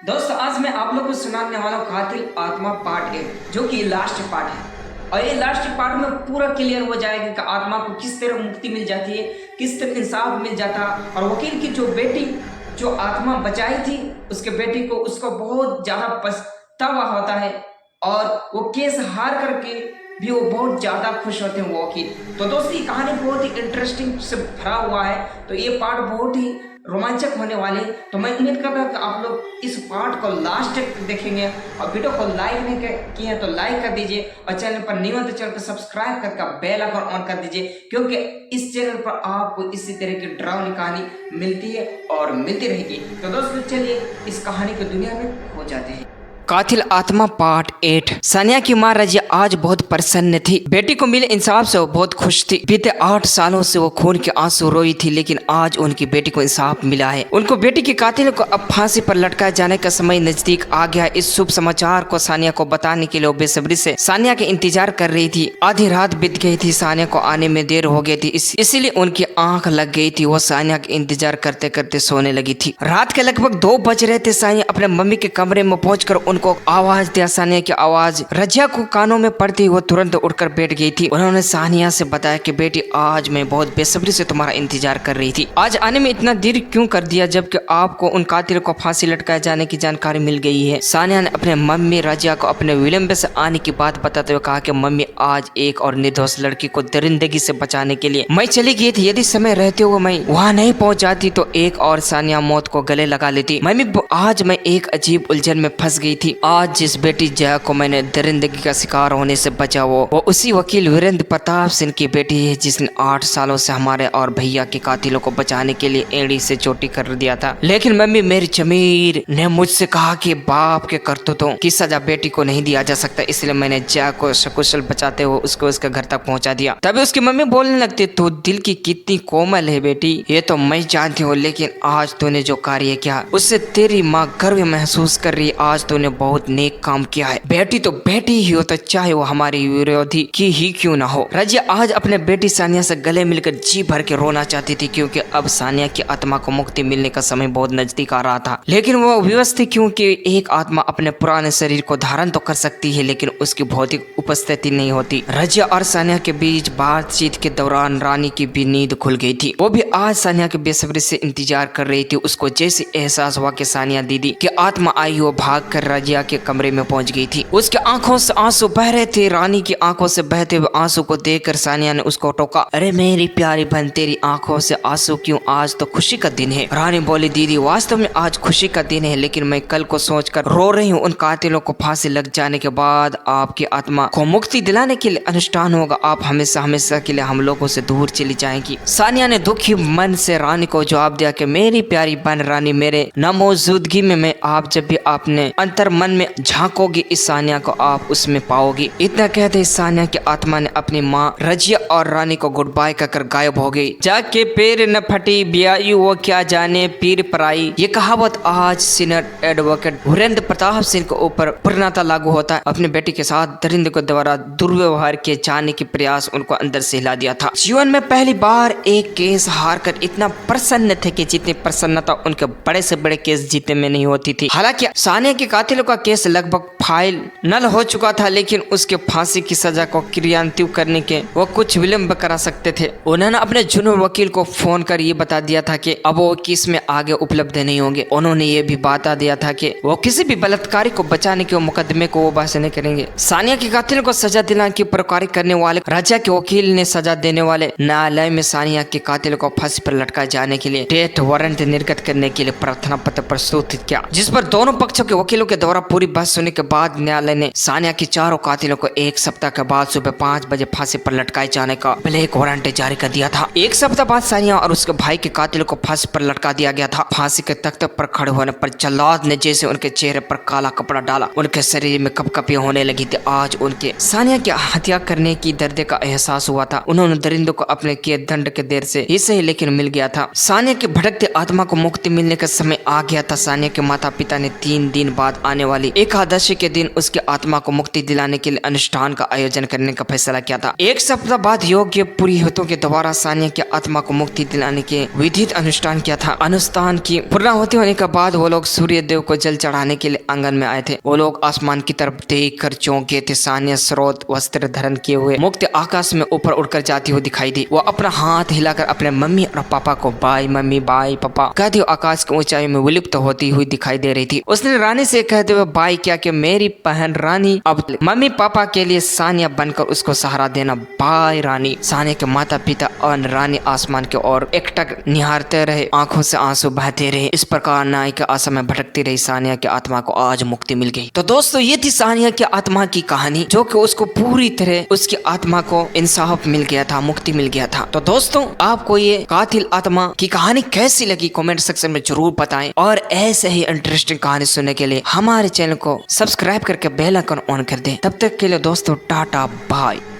दोस्तों आज मैं आप लोग को सुनाने वाला हूँ कातिल आत्मा पार्ट 8 जो कि लास्ट पार्ट है। और ये लास्ट पार्ट में पूरा क्लियर हो जाएगा कि आत्मा को किस तरह मुक्ति मिल जाती है, किस तरह इंसाफ मिल जाता। और वकील की जो बेटी जो आत्मा बचाई थी उसके बेटी को उसको बहुत ज्यादा पछतावा होता है और वो केस हार करके भी वो बहुत ज्यादा खुश होते हैं वो वकील। तो दोस्तों ये कहानी बहुत ही इंटरेस्टिंग से भरा हुआ है, तो ये पार्ट बहुत ही रोमांचक होने वाले। तो मैं उम्मीद करता हूँ कि आप लोग इस पार्ट को लास्ट तक देखेंगे और वीडियो को लाइक नहीं किए हैं तो लाइक कर दीजिए और चैनल पर न्यू है तो चैनल को सब्सक्राइब करके बेल आइकन ऑन कर दीजिए, क्योंकि इस चैनल पर आपको इसी तरह की डरावनी कहानी मिलती है और मिलती रहेगी। तो दोस्तों चलिए इस कहानी की दुनिया में खो जाते हैं। कातिल आत्मा पार्ट 8। सानिया की मां रजिया आज बहुत प्रसन्न थी। बेटी को मिले इंसाफ से वो बहुत खुश थी। बीते 8 सालों से वो खून के आंसू रोई थी, लेकिन आज उनकी बेटी को इंसाफ मिला है। उनको बेटी के कातिल को अब फांसी पर लटकाए जाने का समय नजदीक आ गया। इस शुभ समाचार को सानिया को बताने के लिए वो बेसब्री से सानिया के इंतजार कर रही थी। आधी रात बीत गई थी, सानिया को आने में देर हो गई थी, इसीलिए उनकी आंख लग गई थी। वो सानिया के इंतजार करते करते सोने लगी थी। रात के लगभग 2 बज रहे थे। सानिया अपने मम्मी के कमरे में पहुंचकर उनको आवाज दिया। सानिया की आवाज रजिया को कानों में पड़ती वो तुरंत उठकर बैठ गई थी। उन्होंने सानिया से बताया कि बेटी आज मैं बहुत बेसब्री से तुम्हारा इंतजार कर रही थी। आज आने में इतना देर क्यों कर दिया, जबकि आपको उन कातिल को फांसी लटकाए जाने की जानकारी मिल गई है। सानिया ने अपने मम्मी रजिया को अपने विलंब से आने की बात बताते हुए कहा कि मम्मी आज एक और निर्दोष लड़की को दरिंदगी से बचाने के लिए मैं चली गई थी। यदि समय रहते हुए मैं वहाँ नहीं पहुँच जाती तो एक और सानिया मौत को गले लगा लेती। मम्मी आज मैं एक अजीब उलझन में फंस गई थी। आज जिस बेटी जया को मैंने दरिंदगी का शिकार होने से बचा वो उसी वकील वीरेंद्र प्रताप सिंह की बेटी है, जिसने 8 सालों से हमारे और भैया के कातिलों को बचाने के लिए एड़ी से चोटी कर दिया था। लेकिन मम्मी मेरी जमीर ने मुझसे कहा कि बाप के करतूतों की सजा बेटी को नहीं दिया जा सकता, इसलिए मैंने जया को सकुशल बचाते हुए उसको उसके घर तक पहुंचा दिया। तभी उसकी मम्मी बोलने लगती, तू दिल की कितनी कोमल है बेटी, ये तो मैं जानती हूँ, लेकिन आज तूने जो कार्य किया उससे तेरी माँ गर्व महसूस कर रही है। आज तूने बहुत नेक काम किया है। बेटी तो बेटी ही हो, तो चाहे वो हमारी विरोधी की ही क्यों ना हो। रजिया आज अपने बेटी सानिया से गले मिलकर जी भर के रोना चाहती थी, क्योंकि अब सानिया की आत्मा को मुक्ति मिलने का समय बहुत नजदीक आ रहा था। लेकिन वो विवश थी, क्योंकि एक आत्मा अपने पुराने शरीर को धारण तो कर सकती है, लेकिन उसकी भौतिक उपस्थिति नहीं होती। रजिया और सानिया के बीच बातचीत के दौरान रानी की भी नींद खुल गई थी। वो भी आज सानिया के बेसब्री से इंतजार कर रही थी। उसको जैसे एहसास हुआ कि सानिया दीदी की आत्मा आई, वो भाग कर रजिया के कमरे में पहुंच गई थी। उसके आंखों से आंसू बह रहे थे। रानी की आंखों से बहते हुए आंसू को देखकर सानिया ने उसको टोका, अरे मेरी प्यारी बहन तेरी आंखों से आंसू क्यों, आज तो खुशी का दिन है। रानी बोली, दीदी वास्तव में आज खुशी का दिन है, लेकिन मैं कल को सोचकर रो रही हूँ। उन कातिलों को फांसी लग जाने के बाद आपकी आत्मा को मुक्ति दिलाने के लिए अनुष्ठान होगा। आप हमेशा हमेशा के लिए हम लोगों से दूर चली जाएंगी। सानिया ने दुखी मन से रानी को जवाब दिया कि मेरी प्यारी बहन रानी, मेरे न मौजूदगी में मैं आप जब भी अपने अंतर मन में झांकोगी इस सानिया को आप उसमें पाओगी। इतना कहते सानिया की आत्मा ने अपनी माँ रजिया और रानी को गुड बाय कहकर गायब हो गई। जाके पैर न फटी ब्याई वो क्या जाने पीर पराई, ये कहावत आज सीनियर एडवोकेट वीरेंद्र प्रताप सिंह के ऊपर पूर्णतः लागू होता है। अपने बेटी के साथ दरिंदे को द्वारा दुर्व्यवहार किए जाने की प्रयास उनको अंदर से हिला दिया था। जीवन में पहली बार एक केस हार कर इतना प्रसन्न थे कि जितनी प्रसन्नता उनके बड़े से बड़े केस जीतने में नहीं होती थी। हालांकि सानिया के कातिलों का केस लगभग फाइल नल हो चुका था, लेकिन उसके फांसी की सजा को क्रियान्वित करने के वो कुछ विलंब करा सकते थे। उन्होंने अपने जुनून वकील को फोन कर ये बता दिया था कि अब वो केस में आगे उपलब्ध नहीं होंगे। उन्होंने ये भी बता दिया था कि वो किसी भी बलात्कारी को बचाने के मुकदमे को वो बहस नहीं करेंगे। सानिया के कातिल को सजा दिलाने की प्रकारी करने वाले रजिया के वकील ने सजा देने वाले न्यायालय में सानिया के कातिल को फांसी पर लटकाए जाने के लिए डेथ वारंट निर्गत करने के लिए प्रार्थना पत्र प्रस्तुत किया, जिस पर दोनों पक्षों के वकीलों के द्वारा पूरी बहस सुनने के बाद न्यायालय ने सानिया की चारों कातिलों को 1 सप्ताह के बाद सुबह 5 बजे फांसी पर लटकाए जाने का ब्लैक वारंट जारी कर दिया था। 1 सप्ताह बाद सानिया और उसके भाई के कातिलों को फांसी पर लटका दिया गया था। फांसी के तख्ते पर खड़े होने पर जल्लाद ने जैसे उनके चेहरे पर काला कपड़ा डाला, उनके शरीर में कपकपियां होने लगी थी। आज उनके सानिया की हत्या करने की दर्द का एहसास हुआ था। उन्होंने दरिंदों को अपने किए दंड के देर से ही सही लेकिन मिल गया था। सानिया की भटकती आत्मा को मुक्ति मिलने का समय आ गया था। सानिया के माता पिता ने 3 दिन बाद आने आने वाली एकादशी के दिन उसकी आत्मा को मुक्ति दिलाने के लिए अनुष्ठान का आयोजन करने का फैसला किया था। एक सप्ताह बाद योग्य पुरोहितों के द्वारा सानिया की आत्मा को मुक्ति दिलाने के विधित अनुष्ठान किया था। अनुष्ठान की पूर्णाहुति होने के बाद वो लोग सूर्य देव को जल चढ़ाने के लिए आंगन में आए थे। वो लोग आसमान की तरफ देख कर चौंके थे। सानिया स्रोत वस्त्र धारण किए हुए मुक्त आकाश में ऊपर उड़कर जाती हुई दिखाई दी। वो अपना हाथ हिलाकर अपने मम्मी और पापा को बाय मम्मी बाय पापा कहती हुई आकाश की ऊंचाई में विलुप्त होती हुई दिखाई दे रही थी। उसने रानी से कहते हुए बाय किया कि मेरी बहन रानी अब मम्मी पापा के लिए सानिया बनकर उसको सहारा देना। बाय रानी। सानिया के माता पिता और रानी आसमान की ओर एकटक निहारते रहे, आंखों से आंसू बहते रहे। इस प्रकार नाई के आशा में भटकती रही सानिया की आत्मा को आज मुक्ति मिल गई। तो दोस्तों ये थी सानिया की आत्मा की कहानी, जो कि उसको पूरी तरह उसकी आत्मा को इंसाफ मिल गया था, मुक्ति मिल गया था। तो दोस्तों आपको ये कातिल आत्मा की कहानी कैसी लगी कमेंट सेक्शन में जरूर बताएं, और ऐसे ही इंटरेस्टिंग कहानी सुनने के लिए हमारे चैनल को सब्सक्राइब करके बेल आइकन ऑन कर दें। तब तक के लिए दोस्तों टाटा बाय।